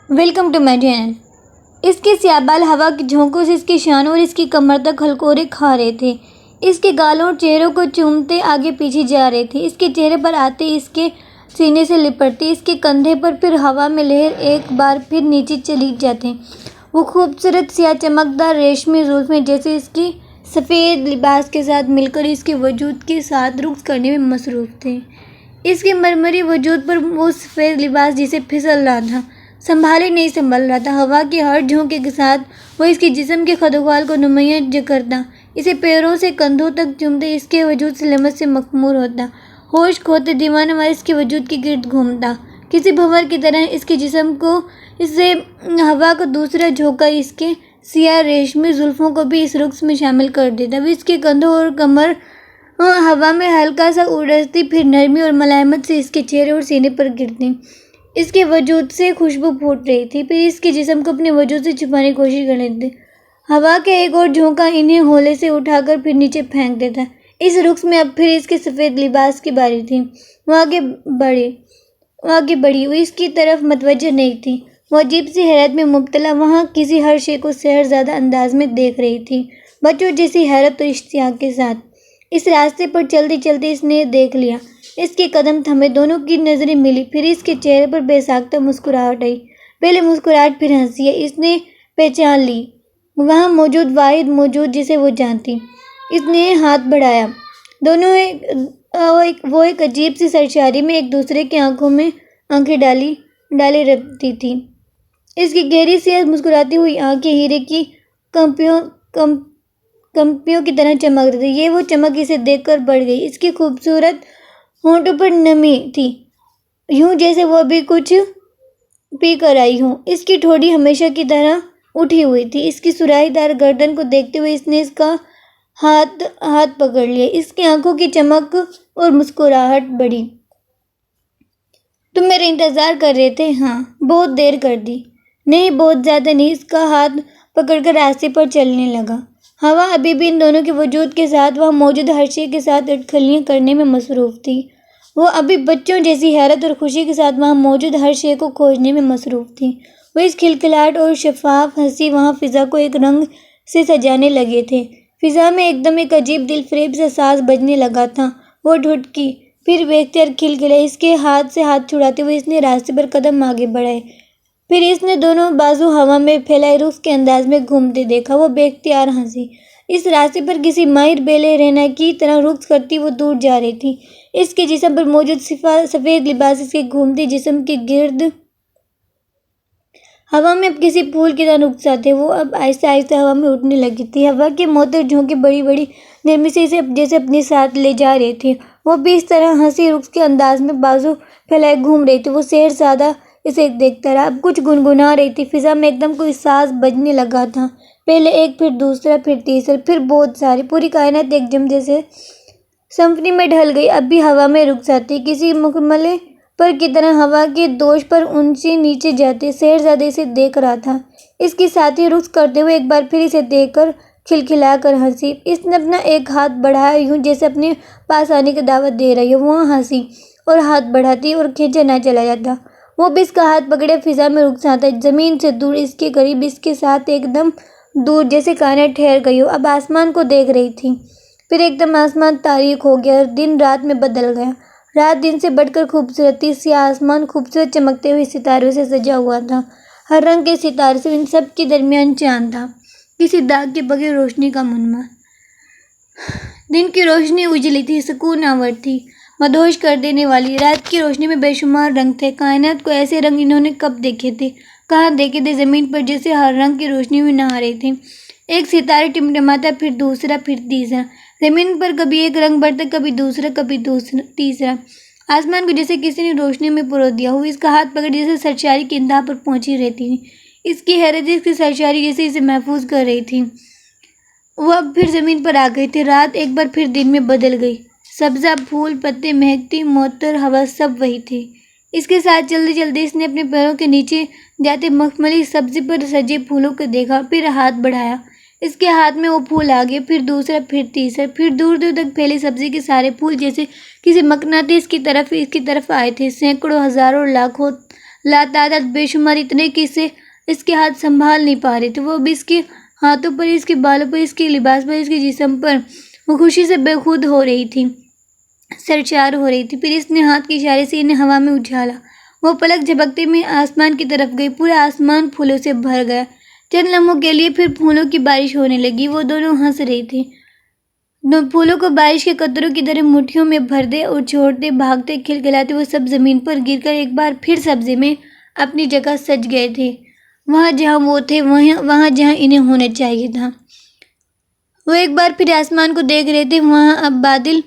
Welcome to my channel. اس کے سیاہ بال ہوا کے جھونکوں سے اس کی شانوں اور اس کی کمر تک ہلکورے کھا رہے تھے۔ اس کے گالوں اور چہروں کو چومتے آگے پیچھے جا رہے تھے۔ اس کے چہرے پر آتے، اس کے سینے سے لپٹتے، اس کے کندھے پر، پھر ہوا میں لہر ایک بار پھر نیچے چلی جاتے۔ وہ خوبصورت سیاہ چمکدار ریشمی زلفیں جیسے اس کے سفید لباس کے ساتھ مل کر اس کے وجود کے ساتھ رقص کرنے میں مصروف تھے۔ اس کے مرمری وجود پر وہ سفید لباس جسے پھسل رہا تھا، سنبھالے نہیں سنبھل رہا تھا۔ ہوا کے ہر جھونکے کے ساتھ وہ اس کے جسم کے خد و خال کو نمایاں کرتا، اسے پیروں سے کندھوں تک چومتے، اس کے وجود سے لمس سے مخمور ہوتا، ہوش کھوتے دیوانہ وار اس کے وجود کے گرد گھومتا۔ کسی بھنور کی طرح اس کے جسم کو، اس سے ہوا کا دوسرا جھونکا اس کے سیاہ ریشمی زلفوں کو بھی اس رقص میں شامل کر دیتا۔ وہ اس کے کندھوں اور کمر ہوا میں ہلکا سا اڑتی، پھر نرمی اور ملائمت سے اس کے چہرے اور سینے پر گرتی۔ اس کے وجود سے خوشبو پھوٹ رہی تھی، پھر اس کے جسم کو اپنے وجود سے چھپانے کی کوشش کر رہے تھے۔ ہوا کا ایک اور جھونکا انہیں ہولے سے اٹھا کر پھر نیچے پھینک دیتا۔ اس رقص میں اب پھر اس کے سفید لباس کی باری تھی۔ وہ آگے بڑھی، وہ اس کی طرف متوجہ نہیں تھی۔ وہ عجیب سی حیرت میں مبتلا وہاں کسی ہر شے کو سحر زدہ انداز میں دیکھ رہی تھی، بچوں جیسی حیرت اور اشتیاق کے ساتھ۔ اس راستے پر چلتے چلتے اس نے دیکھ لیا، اس کے قدم تھمے، دونوں کی نظریں ملی، پھر اس کے چہرے پر بے ساختہ مسکراہٹ آئی، پہلے مسکراہٹ پھر ہنسی۔ اس نے پہچان لی وہاں موجود واحد موجود جسے وہ جانتی۔ اس نے ہاتھ بڑھایا، دونوں وہ ایک عجیب سی سرشاری میں ایک دوسرے کی آنکھوں میں آنکھیں ڈالے رکھتی تھیں۔ اس کی گہری سیاہ مسکراتی ہوئی آنکھیں ہیرے کی کمپیوں کی طرح چمک رہی تھیں۔ یہ وہ چمک اسے دیکھ کر بڑھ گئی۔ اس کے خوبصورت ہونٹوں پر نمی تھی، یوں جیسے وہ ابھی کچھ پی کر آئی ہو۔ اس کی ٹھوڑی ہمیشہ کی طرح اٹھی ہوئی تھی۔ اس کی سراہی دار گردن کو دیکھتے ہوئے اس نے اس کا ہاتھ پکڑ لیا۔ اس کی آنکھوں کی چمک اور مسکراہٹ بڑھی۔ تم میرا انتظار کر رہے تھے؟ ہاں، بہت دیر کر دی۔ نہیں، بہت زیادہ نہیں۔ اس کا ہاتھ پکڑ کر راستے پر چلنے لگا۔ ہوا ابھی بھی ان دونوں کے وجود کے ساتھ، وہاں موجود ہر شے کے ساتھ اٹکلیاں کرنے میں مصروف تھی۔ وہ ابھی بچوں جیسی حیرت اور خوشی کے ساتھ وہاں موجود ہر شے کو کھوجنے میں مصروف تھی۔ وہ اس کھلکھلاہٹ اور شفاف ہنسی وہاں فضا کو ایک رنگ سے سجانے لگے تھے۔ فضا میں ایک دم ایک عجیب دل فریب سا ساز بجنے لگا تھا۔ وہ ٹھٹکی، پھر بے اختیار کھلکھلائی۔ اس کے ہاتھ سے ہاتھ چھڑاتے ہوئے اس نے راستے پر قدم آگے بڑھائے، پھر اس نے دونوں بازو ہوا میں پھیلائے رقص کے انداز میں گھومتے دیکھا۔ وہ بے اختیار ہنسی، اس راستے پر کسی ماہر بیلے رینا کی طرح رقص کرتی وہ دور جا رہی تھی۔ اس کے جسم پر موجود سفید لباس اس کے گھومتے جسم کے گرد ہوا میں اب کسی پھول کی طرح رخسار تھے۔ وہ اب آہستہ آہستہ ہوا میں اڑنے لگی تھی۔ ہوا کے معطر جھونکے بڑی بڑی نرمی سے اسے جیسے اپنے ساتھ لے جا رہے تھے۔ وہ بھی اس طرح ہنسی رقص کے انداز میں بازو پھیلائے گھوم رہی تھی۔ وہ شہزادہ اسے دیکھتا رہا، اب کچھ گنگنا رہی تھی۔ فضا میں ایک دم کوئی ساز بجنے لگا تھا، پہلے ایک، پھر دوسرا، پھر تیسرا، پھر بہت سارے۔ پوری کائنات ایک جم جیسے سمفنی میں ڈھل گئی۔ اب بھی ہوا میں رخسار تھی، کسی مخملے پر کی طرح ہوا کے دوش پر اونچے نیچے جاتے۔ شہزادہ اسے دیکھ رہا تھا۔ اس کی ساتھی رقص کرتے ہوئے ایک بار پھر اسے دیکھ کر کھلکھلا کر ہنسی۔ اس نے اپنا ایک ہاتھ بڑھایا، یوں جیسے اپنے پاس آنے کی دعوت دے رہی ہو۔ وہ ہنسی اور ہاتھ بڑھاتی اور کھینچا نہ چلا جاتا۔ وہ بھی اس کا ہاتھ پکڑے فضا میں رخسار تھا، زمین سے دور، اس کے قریب، اس کے ساتھ ایک دم دور، جیسے کائنات ٹھہر گئی ہو۔ اب آسمان کو دیکھ رہی تھی، پھر ایک دم آسمان تاریک ہو گیا اور دن رات میں بدل گیا۔ رات دن سے بڑھ کر خوبصورت تھی۔ سیاہ آسمان خوبصورت چمکتے ہوئے ستاروں سے سجا ہوا تھا، ہر رنگ کے ستارے سے۔ ان سب کے درمیان چاند تھا، کسی داغ کے بغیر روشنی کا منبع۔ دن کی روشنی اجلی تھی، سکون آور تھی، مدہوش کر دینے والی۔ رات کی روشنی میں بے شمار رنگ تھے۔ کائنات کو ایسے رنگ انہوں نے کب دیکھے تھے، کہاں دیکھے تھے؟ زمین پر جیسے ہر رنگ کی روشنی میں نہا رہے تھے۔ ایک ستارہ ٹمٹماتا، پھر دوسرا، پھر تیسرا۔ زمین پر کبھی ایک رنگ بڑھتا، کبھی دوسرا، کبھی تیسرا۔ آسمان کو جیسے کسی نے روشنی میں پرو دیا ہو۔ اس کا ہاتھ پکڑ جیسے سرشاری کی انتہا پر پہنچی رہتی تھی۔ اس کی حیرت اس کی سرشاری جیسے اسے محفوظ کر رہی تھی۔ وہ اب پھر زمین پر آ گئی تھی۔ رات ایک بار پھر دن میں بدل گئی۔ سبزہ، پھول، پتے، مہکتی معطر ہوا، سب وہی تھے۔ اس کے ساتھ چلتے چلتے اس نے اپنے پیروں کے نیچے جاتے مخملی سبزے پر سجے پھولوں کو دیکھا، پھر ہاتھ بڑھایا، اس کے ہاتھ میں وہ پھول آ گئے، پھر دوسرا، پھر تیسرا، پھر دور دور تک پھیلے سبزے کے سارے پھول جیسے کسی مقناطیس کی طرف آئے تھے۔ سینکڑوں، ہزاروں، لاتعداد بے شمار اتنے کہ اس کے ہاتھ سنبھال نہیں پا رہے تھے۔ وہ اب اس کے ہاتھوں پر، اس کے بالوں پر، اس کے لباس پر، اس کے جسم پر وہ خوشی سے بے خود ہو رہی تھی، سرشار ہو رہی تھی۔ پھر اس نے ہاتھ کے اشارے سے انہیں ہوا میں اچھالا۔ وہ پلک جھپکتے میں آسمان کی طرف گئی۔ پورا آسمان پھولوں سے بھر گیا۔ چند لمحوں کے لیے پھر پھولوں کی بارش ہونے لگی۔ وہ دونوں ہنس رہے تھے، پھولوں کو بارش کے قطروں کی طرح مٹھیوں میں بھرتے اور چھوڑتے، بھاگتے، کھلکھلاتے وہ سب زمین پر گر کر ایک بار پھر سبزے میں اپنی جگہ سج گئے تھے، وہاں جہاں وہ تھے، وہاں جہاں انہیں ہونا چاہیے تھا۔ وہ ایک بار پھر آسمان کو دیکھ رہے تھے۔ وہاں اب بادل